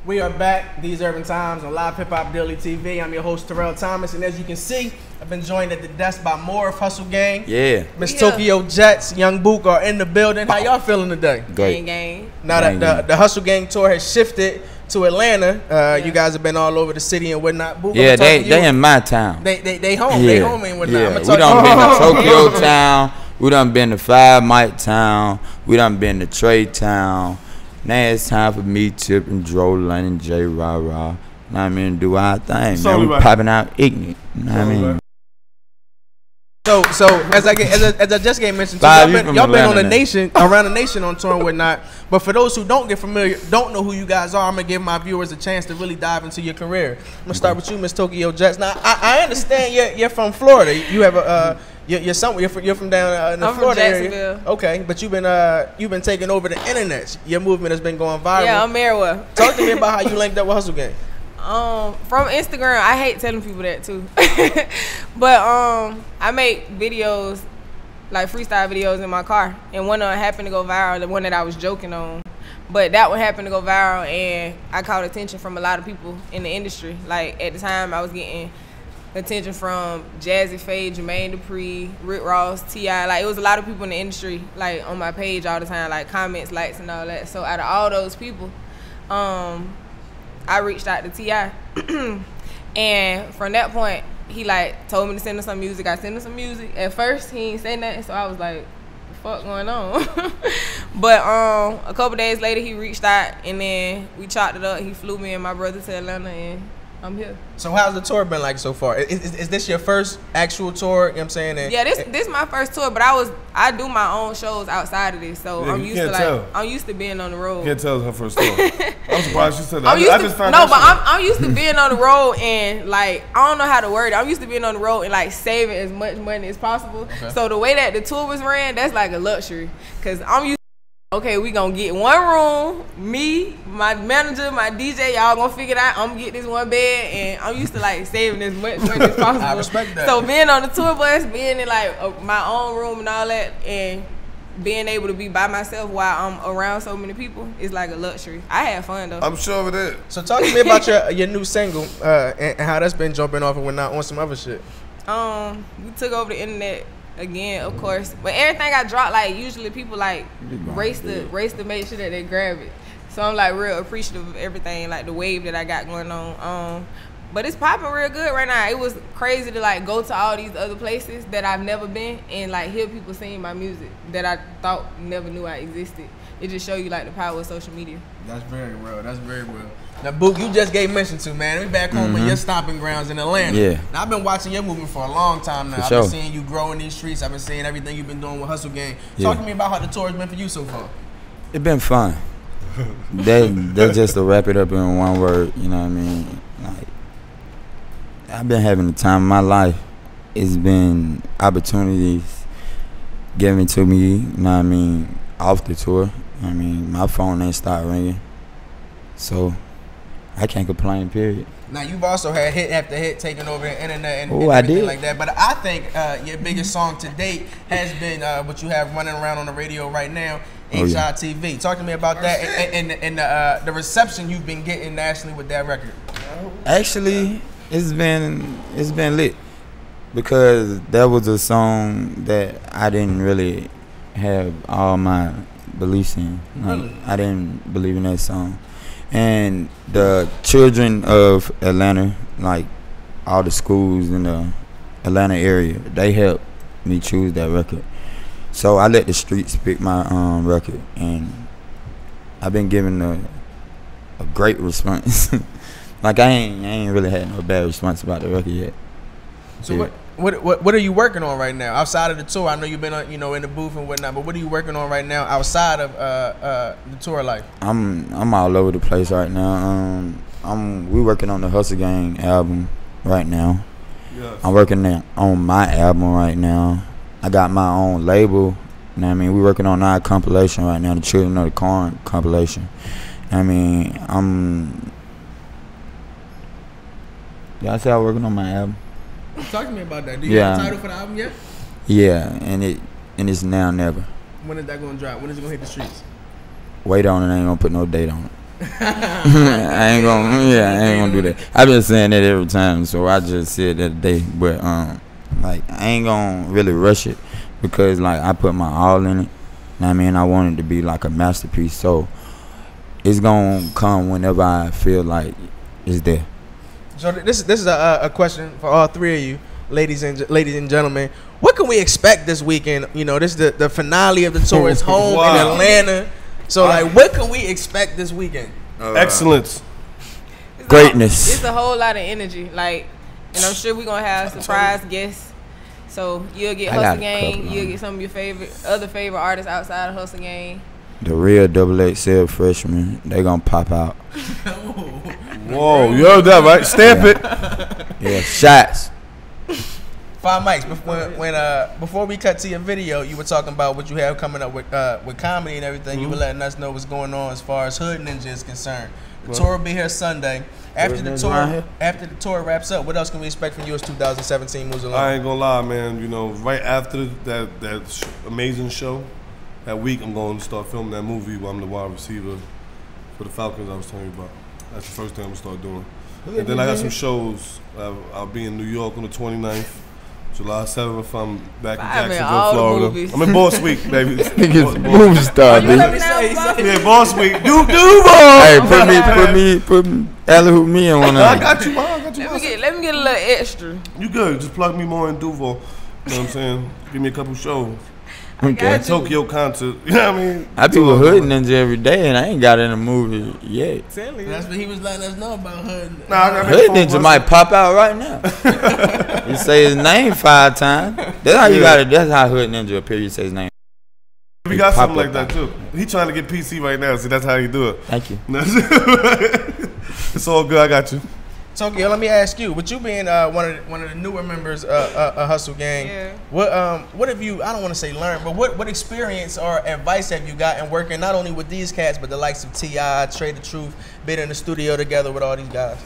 We are back, These Urban Times, on Live Hip Hop Daily TV. I'm your host, Terrell Thomas, and as you can see, I've been joined at the desk by more of Hustle Gang. Yeah. Miss Tokyo Jets, Young Book are in the building. How y'all feeling today? Great. Gang. Now that the Hustle Gang tour has shifted to Atlanta, you guys have been all over the city and whatnot. Book, yeah, they in my town. They home. They home and whatnot. Yeah. We done been to Tokyo Town. We done been to 5 Mike Town. We done been to Trade Town. Now it's time for me, Tip, and Drolan, and J Rah Rah. You know what I mean? Do our thing. So man, we popping out ignorant. You know what I mean? So as I just gave mentioned, y'all been on the nation, around the nation on tour and whatnot. But for those who don't get familiar, don't know who you guys are, I'm gonna give my viewers a chance to really dive into your career. I'm gonna start with you, Miss Tokyo Jets. Now I understand you're from Florida. You have you're from down in the Florida area. Okay, but you've been taking over the internet. Your movement has been going viral. Yeah, I'm everywhere. Talk to me about how you linked up with Hustle Gang. From Instagram. I hate telling people that too. But I make videos, like freestyle videos in my car, and one of them happened to go viral, the one that I was joking on. But that one happened to go viral, and I caught attention from a lot of people in the industry. Like at the time, I was getting attention from Jazzy Faye, Jermaine Dupri, Rick Ross, T.I. Like it was a lot of people in the industry, like on my page all the time, like comments, likes, and all that. So out of all those people, I reached out to T.I. And from that point, he like told me to send him some music. I sent him some music. At first, he ain't say nothing, so I was like, "The fuck going on?" But a couple days later, he reached out, and then we chopped it up. He flew me and my brother to Atlanta, and I'm here. So how's the tour been like so far? Is this your first actual tour? You know what I'm saying? And yeah, this my first tour, but I do my own shows outside of this, so yeah, I'm used to being on the road. You can't tell her first tour. I'm surprised she said that. I'm used to being on the road, and like I don't know how to word it. I'm used to being on the road and like saving as much money as possible. Okay. So the way that the tour was ran, that's like a luxury, cause I'm used. Okay, we gonna get one room, me, my manager, my DJ, y'all gonna figure it out. I'm gonna get this one bed, and I'm used to like saving as much money as possible. I respect that. So being on the tour bus, being in like my own room and all that, and being able to be by myself while I'm around so many people is like a luxury. I had fun though. I'm sure of it. So talk to me about your new single and how that's been jumping off and whatnot on some other shit. We took over the internet again, of course, but everything I drop, like usually people like race to make sure that they grab it. So I'm like real appreciative of everything, like the wave that I got going on. But it's popping real good right now. It was crazy to like go to all these other places that I've never been and like hear people sing my music that I thought never knew I existed. It just show you like the power of social media. That's very real. That's very real. Now, Book, you just gave mention to, man. We back home in your stomping grounds in Atlanta. Yeah. Now, I've been watching your movement for a long time now. For sure. I've been seeing you grow in these streets. I've been seeing everything you've been doing with Hustle Gang. Talk to me about how the tour has been for you so far. It's been fun. That's just to wrap it up in one word, you know what I mean? Like, I've been having the time of my life. It's been opportunities given to me, you know what I mean, off the tour. I mean, my phone ain't start ringing. So I can't complain, period. Now, you've also had hit after hit taking over the internet and I everything did. like that. But I think your biggest song to date has been what you have running around on the radio right now, HITV. Talk to me about that and the reception you've been getting nationally with that record. Actually, it's been lit because that was a song that I didn't really have all my beliefs in. Like, I didn't believe in that song. And the children of Atlanta, like all the schools in the Atlanta area, they helped me choose that record. So I let the streets pick my record, and I've been given a great response. Like I ain't really had no bad response about the record yet. So yeah. What are you working on right now outside of the tour? I know you've been in the booth and whatnot, but what are you working on right now outside of the tour life? I'm all over the place right now. We working on the Hustle Gang album right now. Yes. I'm working on my album right now. I got my own label. You know what I mean? We working on our compilation right now, the Children of the Corn compilation. I mean, y'all say I'm working on my album. Talk to me about that. Do you have a title for the album yet? Yeah, and it's Now Never. When is that gonna drop? When is it gonna hit the streets? Wait on it. I ain't gonna put no date on it. I ain't gonna do that. I've been saying that every time, so I just said that today. But like I ain't gonna really rush it because like I put my all in it. I mean, I want it to be like a masterpiece, so it's gonna come whenever I feel like it's there. So this is a question for all three of you, ladies and gentlemen. What can we expect this weekend? You know, this is the finale of the tour. It's home in Atlanta. So like, what can we expect this weekend? Excellence, greatness. It's a whole lot of energy, like, and I'm sure we're gonna have surprise guests. So you'll get Hustle Gang, you'll get some of your other favorite artists outside of Hustle Gang. The real XXL freshmen, they gonna pop out. Whoa, you heard that right? Stamp it. Yeah, shots. 5 mics. Before we cut to your video, you were talking about what you have coming up with comedy and everything. You were letting us know what's going on as far as Hood Ninja is concerned. The tour will be here Sunday. After the tour wraps up, what else can we expect from you as 2017 moves along? I ain't gonna lie, man. You know, right after that amazing show, that week I'm going to start filming that movie where I'm the wide receiver for the Falcons I was telling you about. That's the first thing I'm gonna start doing. And then I got some shows. I'll be in New York on the 29th. July 7th, I'm back in Jacksonville, Florida. I'm in Boss Week, baby. Movie star, dude. Yeah, Boss Week. Duval. Hey, put me, alley-hoop me in one of them. I got you, man. Let me get a little extra. You good? Just plug me more in Duval. You know what I'm saying? Give me a couple shows. Okay. Tokyo concert. You know what I mean? I be with Hood Ninja every day, and I ain't got in a movie yet. That's what he was letting us know about Hood. Hood Ninja might pop out right now. You say his name 5 times. That's how you got it. That's how Hood Ninja appear. You say his name. We got something like that too. He trying to get PC right now. See, that's how you do it. Thank you. It's all good. I got you. Tokyo, let me ask you, with you being one of the newer members of Hustle Gang, what have you, I don't want to say learned, but what experience or advice have you gotten working not only with these cats, but the likes of T.I., Trey the Truth, being in the studio together with all these guys?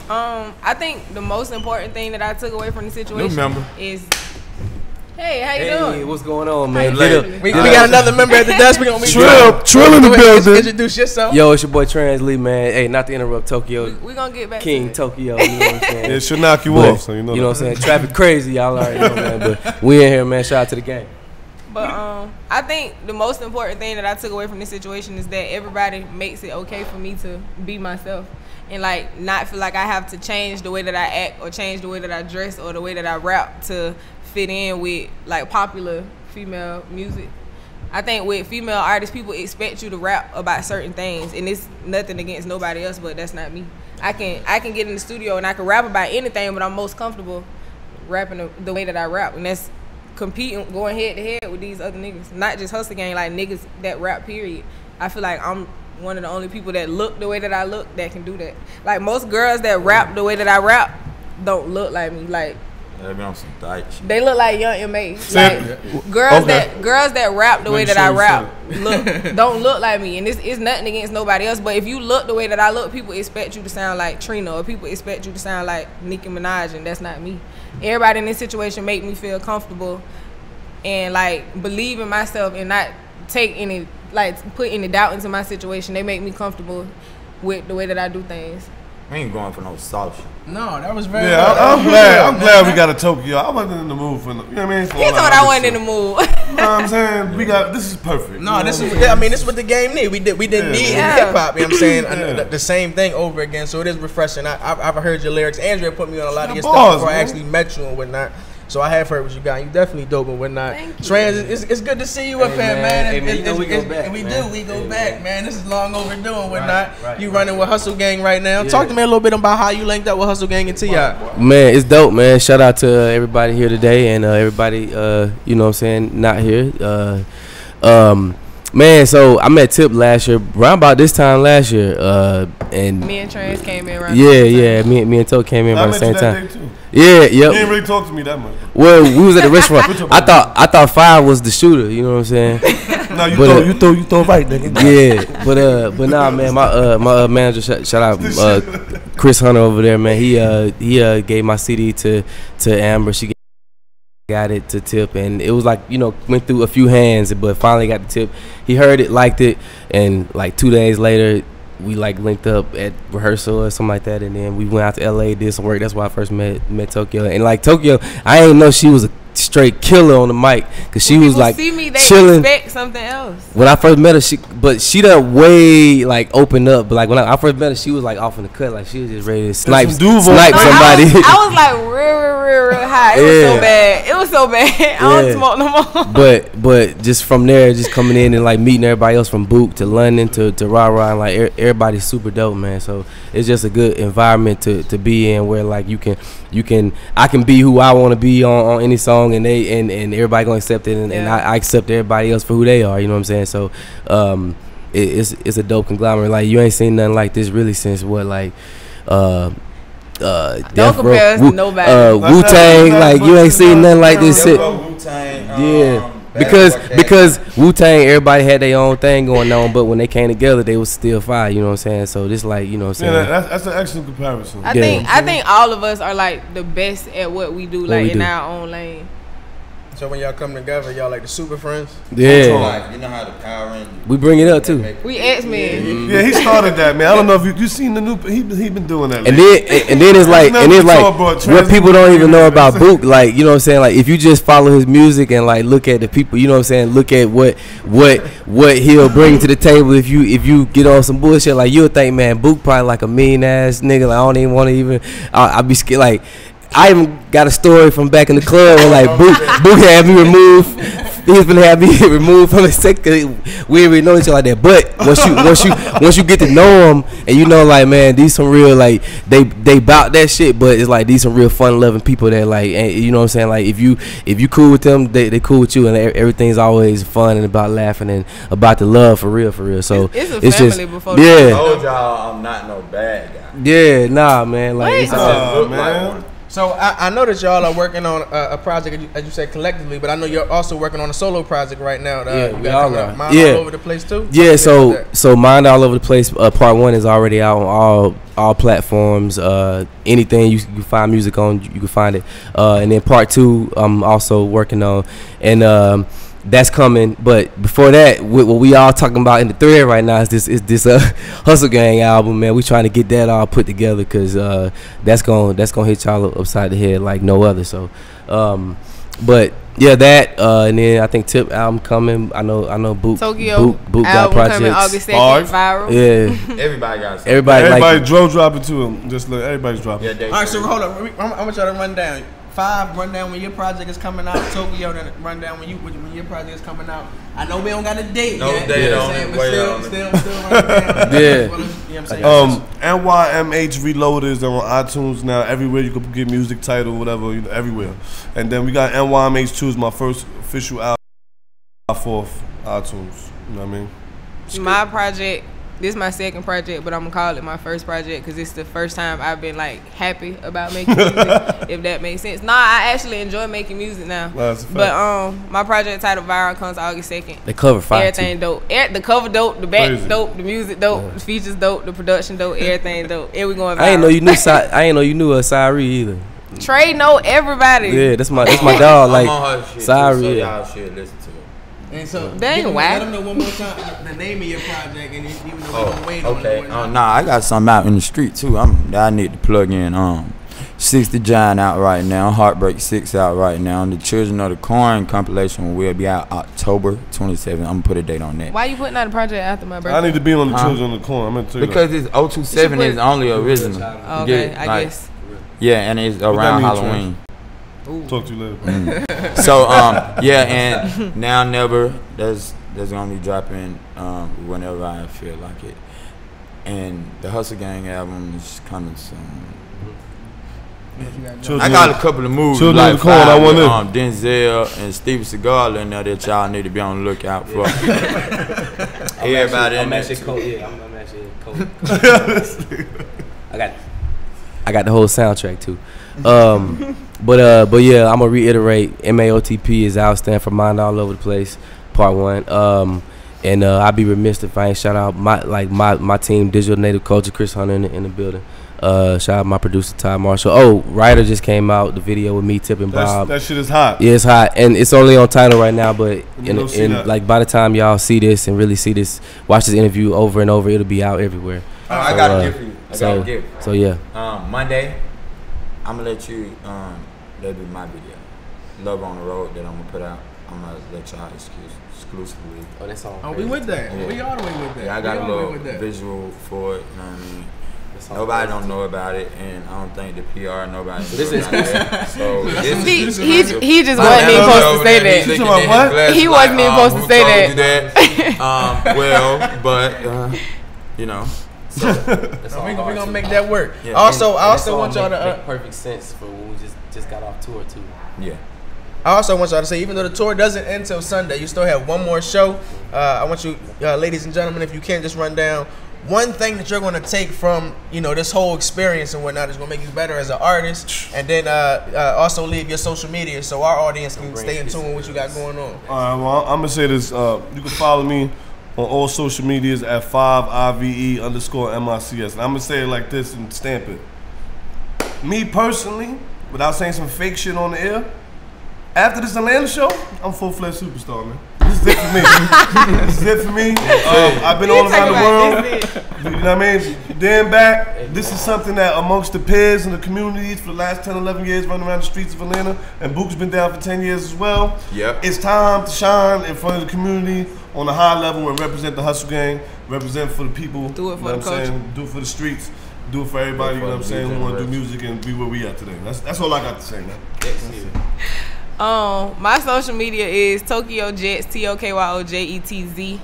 I think the most important thing that I took away from the situation is, hey, how you doing? What's going on, man? We got another member at the desk. We gonna meet Trill in the building. Introduce yourself. Yo, it's your boy Trans Lee, man. Hey, not to interrupt Tokyo. We gonna get back King to it. Tokyo, you know what I'm saying? It should knock you off, so you know what I'm saying? Traffic crazy, y'all already know, man. But we in here, man. Shout out to the gang. But I think the most important thing that I took away from this situation is that everybody makes it okay for me to be myself. And like not feel like I have to change the way that I act or change the way that I dress or the way that I rap to fit in with like popular female music. I think with female artists, people expect you to rap about certain things, and it's nothing against nobody else, but that's not me. I can get in the studio and I can rap about anything, but I'm most comfortable rapping the way that I rap, and that's competing, going head to head with these other niggas. Not just Hustle Gang, like niggas that rap, period. I feel like I'm one of the only people that look the way that I look that can do that. Like most girls that rap the way that I rap don't look like me. Like they look like Young M.A. Like girls that rap the way that I rap don't look like me, and it's nothing against nobody else. But if you look the way that I look, people expect you to sound like Trina, or people expect you to sound like Nicki Minaj, and that's not me. Everybody in this situation make me feel comfortable and like believe in myself and not take any put any doubt into my situation. They make me comfortable with the way that I do things. We ain't going for no soft shit. No, that was very. Yeah, I'm glad we got a Tokyo. I wasn't in the mood for, you know what I mean? He thought I wasn't in the mood. You know what I'm saying? This is perfect. No, this is what the game need. We didn't need in hip hop. You know what I'm saying? The same thing over again. So it is refreshing. I've heard your lyrics. Andrea put me on a lot of your stuff before I actually met you and whatnot. So I have heard what you got. You definitely dope and whatnot. Trans, it's good to see you up here, man. We go back. We go back, man. This is long overdue and whatnot. Right. You running with Hustle Gang right now. Talk to me a little bit about how you linked up with Hustle Gang and T.I. Man, it's dope, man. Shout out to everybody here today and everybody, you know what I'm saying, not here. Man, so I met Tip last year, around about this time last year, and me and Trans came in around. Yeah, me and Toke came in around the same time. Yeah, yep. You didn't really talk to me that much. Well, we was at the restaurant. I thought Five was the shooter. You know what I'm saying? No, you throw right, nigga. Yeah, but nah, man. My manager, shout out Chris Hunter over there, man. He gave my CD to Amber. She got it to Tip, and it was like, you know, went through a few hands, but finally got the Tip. He heard it, liked it, and like 2 days later, we like linked up at rehearsal or something like that, and then we went out to LA, did some work. That's why I first met Tokyo. And like Tokyo, I didn't know she was a straight killer on the mic, because she was like see me, they chilling. expect something else. When I first met her, she done way like opened up, but like when I first met her, she was like off in the cut, like she was just ready to snipe somebody. I was like real high. It was so bad. It was so bad. I don't smoke no more. But just from there, just coming in and like meeting everybody else from Book to London to Rah, and like everybody's super dope, man. So it's just a good environment to be in, where like I can be who I want to be on any song, and everybody gonna accept it, and I accept everybody else for who they are. You know what I'm saying? So it's a dope conglomerate. Like you ain't seen nothing like this really since what, like don't compare us to nobody. Wu-Tang, like you ain't seen nothing like this shit. Because Wu-Tang, everybody had their own thing going on, but when they came together, they was still fire. You know what I'm saying? So this, like, you know what I'm saying? Yeah, that's an excellent comparison. I think all of us are like the best at what we do, like in our own lane. So when y'all come together, y'all like the super friends? Yeah. Like, you know how the Power Rangers. We bring it up too. We X-Men. Yeah, he started that, man. I don't know if you seen the new. He been doing that. And then it's like what people don't even know about Book. Like, you know what I'm saying? Like if you just follow his music and like look at the people, you know what I'm saying? Look at what he'll bring to the table. If you get on some bullshit, like you'll think, man, Book probably like a mean ass nigga. Like I don't even want to even. I'll be scared. Like I even got a story from back in the club where like Book had me removed. He's been have me removed from the sector. We already know each other like that. But once you get to know them, and you know, like, man, these some real, like, they bout that shit, but it's like these some real fun loving people that, like, and you know what I'm saying, like if you cool with them, they cool with you, and everything's always fun and about laughing and about the love for real. So it's a family just, before. Yeah. I told y'all I'm not no bad guy. Yeah, nah, man. Like, it's man. So I know that y'all are working on a project, as you said, collectively, but I know you're also working on a solo project right now. We all are. Mind all over the place too. Yeah, so Mind All Over the Place. Part 1 is already out on all platforms. Anything you can find music on, you can find it. And then Part 2, I'm also working on, and that's coming. But before that, what we all talking about in the thread right now is this Hustle Gang album, man. We trying to get that all put together, because that's gonna hit y'all upside the head like no other. So but yeah, that and then I think Tip album coming. I know Book Tokyo Book got projects coming August 2nd, viral. Yeah. Everybody got something. Everybody drove dropping to him. Just look, everybody's dropping. Yeah, all right, so hold up. I'm gonna try to run down. 5, run down when your project is coming out. Tokyo, then run down when your project is coming out. I know we don't got a date yet. Date on it. But still run down. Yeah. You know what I'm saying? NYMH Reloaded is on iTunes now. Everywhere you can get music, title, whatever, you know, everywhere. And then we got NYMH2 is my first official album. 4th iTunes. You know what I mean? My project. This is my second project, but I'm gonna call it my first project because it's the first time I've been like happy about making music, if that makes sense. Nah, I actually enjoy making music now. But my project titled Viral comes August 2nd. The cover fire. Everything dope. The cover dope, the back dope, the music dope, the features dope, the production dope, everything dope. And we going viral. I ain't know you knew Sari either. Trey know everybody. Yeah, that's my dog. Like, I'm on her shit, Sari. so y'all should listen to it. And so, Dang, let them know one more time the name of your project, and even though we don't wait on okay. it. Nah, I got something out in the street too. I need to plug in. 60 Giant out right now. Heartbreak 6 out right now. The Children of the Corn compilation will be out October 27th. I'm gonna put a date on that. Why you putting out a project after my birthday? I need to be on the Children of the Corn. I'm gonna tell you because it's 027 is only original. Okay, I guess. Yeah, and it's around Halloween. Ooh. Talk to you later. So yeah, and Now Never that's gonna be dropping whenever I feel like it, and the Hustle Gang album is coming soon. I got a couple of movies like Corn, I want Denzel and Steven Seagal in there that y'all need to be on the lookout for. Everybody in there. I'm actually cold. I got the whole soundtrack too. But yeah, I'm gonna reiterate. MAOTP is out, stand for Mind All Over the Place, Part 1. And I'd be remiss if I ain't shout out my team, Digital Native Culture, Chris Hunter in the building. Shout out my producer Ty Marshall. Oh, Ryder just came out the video with me, Tip and Bob. That shit is hot. Yeah, it's hot, and it's only on Tidal right now. But in like by the time y'all see this and really see this, watch this interview over and over, it'll be out everywhere. I got a gift for you. I got a gift. So yeah. Monday, I'm gonna let you. That'll be my video. Love on the Road that I'm gonna put out. I'm gonna let y'all exclusively. Oh, that's all. Oh, we with that. Yeah. We all the way with that. Yeah, I got a little visual for it. You know what I mean? Nobody don't know about it, and I don't think the PR nobody. So this is so he just wasn't even supposed to say that. He wasn't even supposed to say that. Well, but you know. So we're gonna make that work. Yeah. I also want y'all to make perfect sense for when we just got off tour too. Yeah. I also want y'all to say, even though the tour doesn't end till Sunday, you still have one more show. I want you, ladies and gentlemen, if you can, just run down one thing that you're going to take from, this whole experience and whatnot is going to make you better as an artist, and then also leave your social media so our audience can stay in tune with what you got going on. All right, well, I'm going to say this. You can follow me on all social medias at 5IVE_MICS. And I'm going to say it like this and stamp it. Me personally, without saying some fake shit on the air, after this Atlanta show, I'm full-fledged superstar, man. This is it for me. This is it for me. I've been all around the world. You know what I mean? Then back, this is something that amongst the peers and the communities for the last 10, 11 years running around the streets of Atlanta, and Book's been down for 10 years as well. Yep. It's time to shine in front of the community on a high level and represent the Hustle Gang, represent for the people. Do it for the culture. saying? Do it for the streets. Do it for everybody, you know what I'm saying, who want to do music and be where we at today. That's all I got to say, man. My social media is Tokyo Jets, TOKYOJETZ.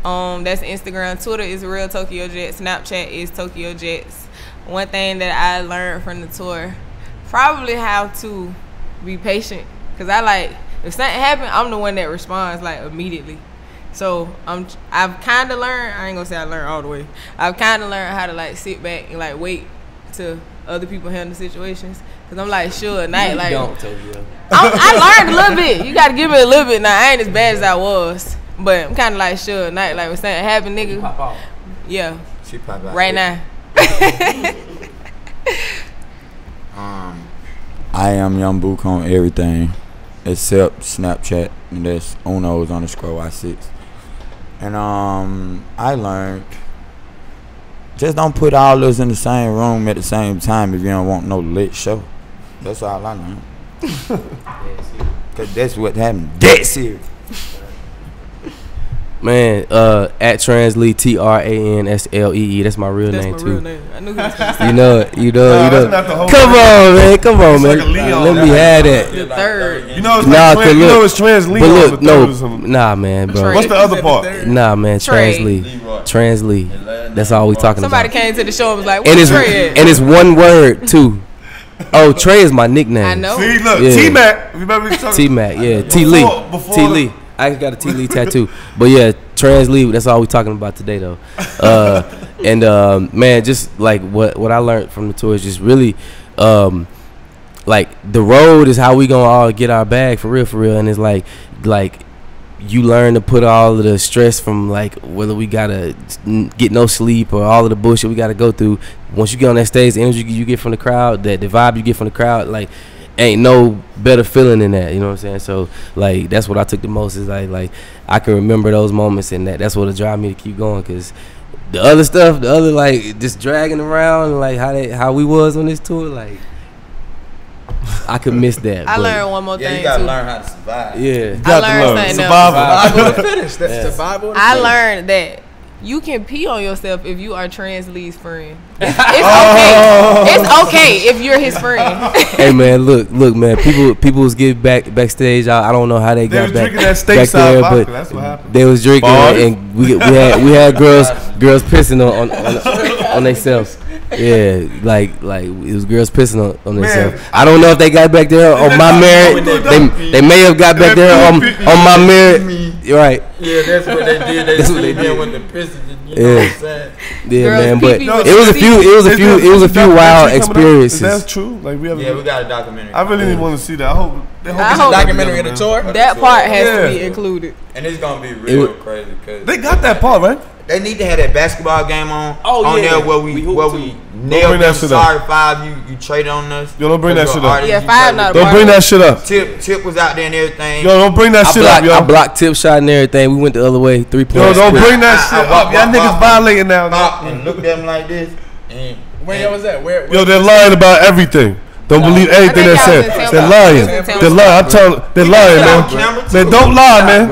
That's Instagram. Twitter is Real Tokyo Jets. Snapchat is Tokyo Jets. One thing that I learned from the tour, probably how to be patient. Cause if something happens, I'm the one that responds immediately. So I've kind of learned. I ain't gonna say I learned all the way. I've kind of learned how to sit back and wait till other people handle situations. Cause I'm Suge Knight. I learned a little bit. You gotta give me a little bit now. I ain't as bad as I was, but I'm kind of Suge Knight. When something happen, nigga. Pop out. Yeah. She pop out right now. I am Young Book on everything except Snapchat, and that's Unos_Y6. And I learned, just don't put all of us in the same room at the same time if you don't want no lit show. That's all I learned. Cause that's what happened. Dead serious. Man, at Translee, TRANSLEE. That's my real name too. Real name. I knew he was gonna say You know. That's not the whole Come on, man. Like a Leon. Let me have that. the third. You know, it's Look, Trans but Leon. look, no. nah, man, bro. What's the other part? Nah, man, Trey. Translee. That's all we talking Somebody about. came to the show and was like, And "What's it's Trey at?" and it's one word too. Oh, Trey is my nickname. I know. See, look, Yeah. T-Mac. Remember T-Mac, yeah. T-Lee. Before T-Lee. I got a T-Lee tattoo. But yeah, Translee, that's all we talking about today though. Man, just what I learned from the tour is just really the road is how we gonna all get our bag for real. And it's like you learn to put all of the stress from whether we gotta get no sleep or all of the bullshit we gotta go through. Once you get on that stage, the energy you get from the crowd, the vibe you get from the crowd, ain't no better feeling than that. You know what I'm saying? So that's what I took the most is I can remember those moments, and that's what'll drive me to keep going. Cause the other stuff, just dragging around, how we was on this tour, I could miss that. I learned one more thing you gotta too. learn how to survive. Yeah. I learned something else. Survival to finish. That's survival to I finish. learned that you can pee on yourself if you are Translee's friend. It's okay. It's okay if you're his friend. Hey man, look, man. People was getting backstage. I don't know how they got was back drinking that back there, stateside vodka. but That's what happened. they was drinking, Bars. and we had girls pissing on themselves. Yeah, it was girls pissing on themselves. I don't know if they got back there on my merit. They may have got back there on my merit. Right. Yeah, that's what they did. They did with the pistons. You know what I'm saying? Yeah, Girls man. But pee-pee with it was a few wild experiences. That's true. We got a documentary. I really didn't want to see that. I hope I hope Documentary of the tour. that part has to be Yeah. included. And it's gonna be real crazy because they got that part, right? they need to have that basketball game on there where we nailed them. Sorry, 5, you traded on us. Yo, don't bring that shit up. Yeah, 5 not. Don't bring that shit up. Tip was out there and everything. Yo, don't bring that shit up, yo. I blocked Tip shot and everything. We went the other way, 3 points. Yo, don't bring that shit up. Y'all niggas violating now. And looked at them like this. Where y'all was that? Where yo, they're lying about everything. Don't believe anything they said. They're lying. They're lying. I'm telling. They're lying, man. Man, don't lie, man.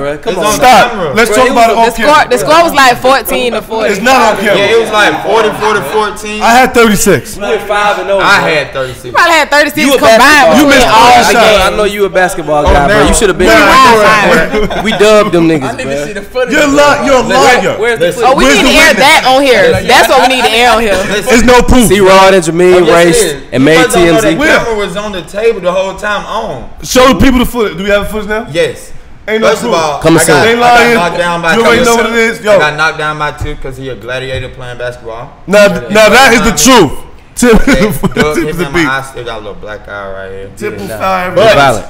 Stop. Let's talk about it on camera. The score was like 14 to 40. It's not on camera. Yeah, it was like 44 to 14. I had 36. You went 5-0. I had 36. You probably had 36 combined. You missed all the shots. I know you a basketball guy, bro. You should have been. We dubbed them niggas, I need to see bro. the footage. You're a liar. Where's the Oh, we need to air that on here. That's what we need to air on here. There's no proof. C-Rod and Jameer Race and made TMZ. The camera was on the table the whole time on. Show the people the footage. Do we have the footage now? Yes. Ain't no First of proof. all, Come I got knocked down by You already know what it is. Yo. I got knocked down by Tip because he a gladiator playing basketball. Now that is the truth. Tip is the beat. I still got a little black eye right here. Tip will fire Violent.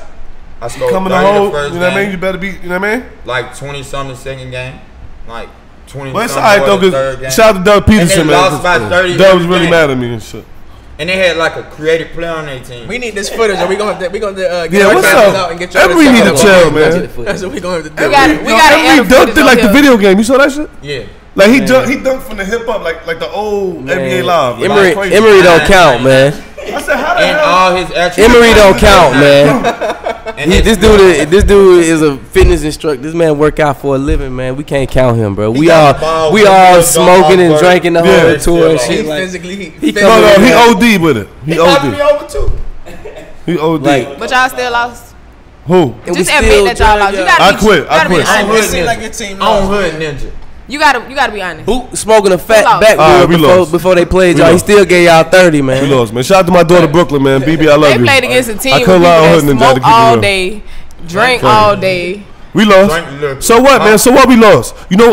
I scored coming to 30 hold. the first You know what I mean? game, You better be. You know what I mean? like 20-something the second game, like 20. But it's alright though, cause shout out to Doug Peterson, and they man. lost by 30. Doug was really mad at me and shit. And they had like a creative player on their team. We need this footage, or we gonna get Yeah, our what's cameras up? out and get your Everybody need to chill, man. That's what we gonna have to do. We got to air He dunked it like the video game. You saw that shit? Yeah. Like he dunked from the hip up, like the old NBA Live. Emery don't count, man. I said, how the And hell? all his attributes. Emery don't count, man. And This dude is a fitness instructor. This man work out for a living, man. We can't count him, bro. We all smoking and drinking the whole tour and He shit. Like, physically. he No, come he in, OD with it. He He about to be OD. over too. He OD. Like, But y'all still lost. Who? and we Just still admit that y'all lost. You drunk, gotta I be, quit. You gotta I be quit. honest. It seemed like your team On lost. Hood Ninja. You gotta be honest. Who smoking a fat lost. backwood we lost. before they played We y'all? He lost. still gave y'all 30, man. We lost, man. Shout out to my daughter Brooklyn, man. BB, I love They you. played against a team I with couldn't people lie on that Hood Ninja to smoke keep it all real. day, drink all day. We lost. So what, man? So what? We lost. You know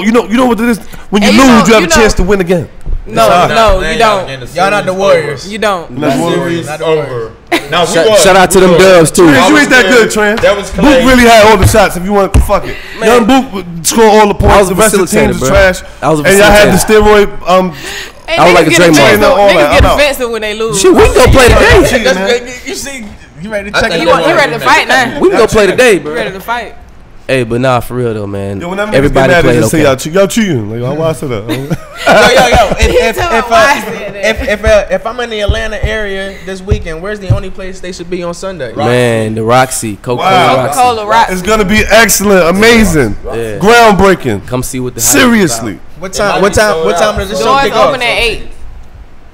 what it is? When you And you lose, know- you have you a know- chance to win again. No, you don't. Y'all not the Warriors. You don't. Not the Warriors. Not the Over. Now Shout out to them Dubs too. Trans, you ain't that good, Trans. That was Book Clay. really had all the shots. If you want to fuck it, Young Book would score all the I points. was The a rest of the teams facilitator, is bro. trash. I was a And y'all had the facilitator. steroid. Hey, I was like a niggas Draymond. get defensive- All that, Niggas get I'm out. defensive when they lose. Shit, we can go play today. Cheating, man. You see, you ready to check think it He out? ready to fight now. We can go play today, He bro. ready to fight. Hey, but nah, for real though, man. Yo, when them niggas Everybody get mad, they played just say okay. y'all cheating. Like, why I said that? If I'm in the Atlanta area this weekend, where's the only place they should be on Sunday? Man, the Roxy, Coca-Cola Wow. Roxy. Coca-Cola Rock. It's gonna be excellent, amazing, Yeah. groundbreaking. Come see what the hype is Seriously. What time does the show Doors kick off? open at 8.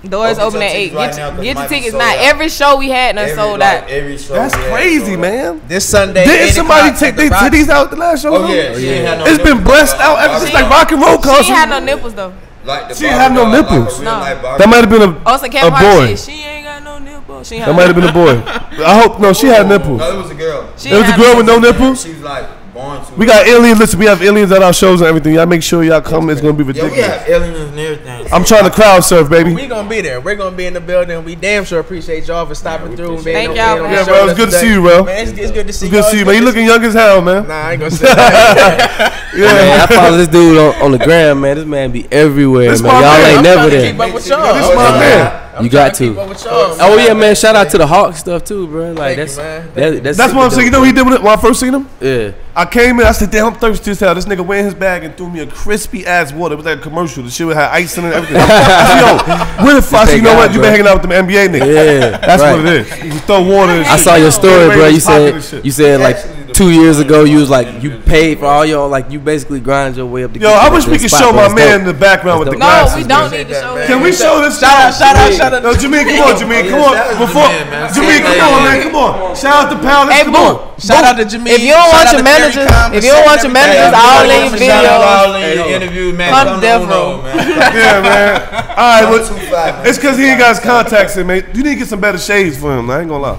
Doors Go get open your at 8. tickets right now, 'cause it Get your might be tickets sold now. out. Every show we had done sold out. Every show That's we had crazy, sold out. man. This Sunday. Didn't 8 somebody o'clock take at the their Roxy. titties out the last show? Oh yeah, she ain't had no It's been nipples. blessed out ever since like rock and roll She ain't concert. had no nipples though. Like the She ain't have no barber, like nipples. a real No. life barber. That might have been Oh, it's a a Kevin Hart boy. shit. She ain't got no nipples. She ain't That had might have been a boy. I hope no, she had nipples. No, it was a girl. She It was ain't a had girl with no nipples. She was like born to. We got aliens. Listen, we have aliens at our shows and everything. Y'all make sure y'all come. It's gonna be Yeah, we ridiculous. have aliens and everything. I'm trying to crowd surf, baby. We gonna be there. We're gonna be in the building. We damn sure appreciate y'all for stopping through. And being Thank on- y'all being on for the Yeah, show bro. It's with good us to see today. you, bro. Man, it's good to see It's good to y'all. see you, man. You looking young as hell, man. Nah, I ain't gonna say that. Man, I follow this dude on the gram, man. This man be everywhere, This man. my Y'all man. ain't I'm never trying to there. keep up with y'all. This my man. I'm You trying got to. keep up with y'all, Oh man. yeah, man. Shout out to the Hawk stuff too, bro. Like Thank you, man. that's That's what I'm saying. You know what he did with it when I first seen him? Yeah. I came in, I said, damn, I'm thirsty as hell. This nigga went in his bag and threw me a crispy ass water. It was like a commercial. The shit would have ice in it and everything. I said, yo, where the fuck? I said, you know guy, what? You bro. been hanging out with them NBA niggas. Yeah, That's right. what it is. You throw water and I shit. saw your story, bro. You Pocket said and shit. like 2 years ago you was like you paid for all your like you basically grind your way up to Yo, get I to wish the we could spot, show bro. my It's man dope. in the background with the That's No, glasses. we don't man. need to show Man. him. Can we show this? Shout out. No, Jameer, come on, Jameer, come on. that was the Before, man, man. Jameer, come on, man, come on. Shout out to Palace, Hey, come boo. on. Shout out to Jameer. If you don't want your managers, if you don't want your managers all in your videos, all in your interview, man. Come Come Death on, Row. man. Yeah, man. All right, well, 2-5, man. it's because he ain't got his contacts in, man. You need to get some better shades for him. I ain't gonna lie.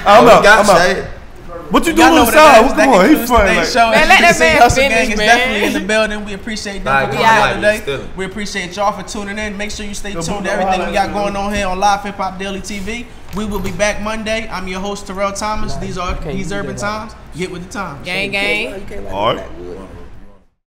I'm We out. got I'm out. shade. What you Y'all doing know on the what side? it What is. come That on? He concludes fronting today's like. show. Man, As let you that can see, man Hustle finish, Gang is man. definitely in the building. We appreciate them for coming Yeah. out today. We appreciate y'all for tuning in. Make sure you stay tuned to everything we got going on here on Live Hip Hop Daily TV. We will be back Monday. I'm your host, Terrell Thomas. These are Urban Times. Get with the times. gang gang. All right.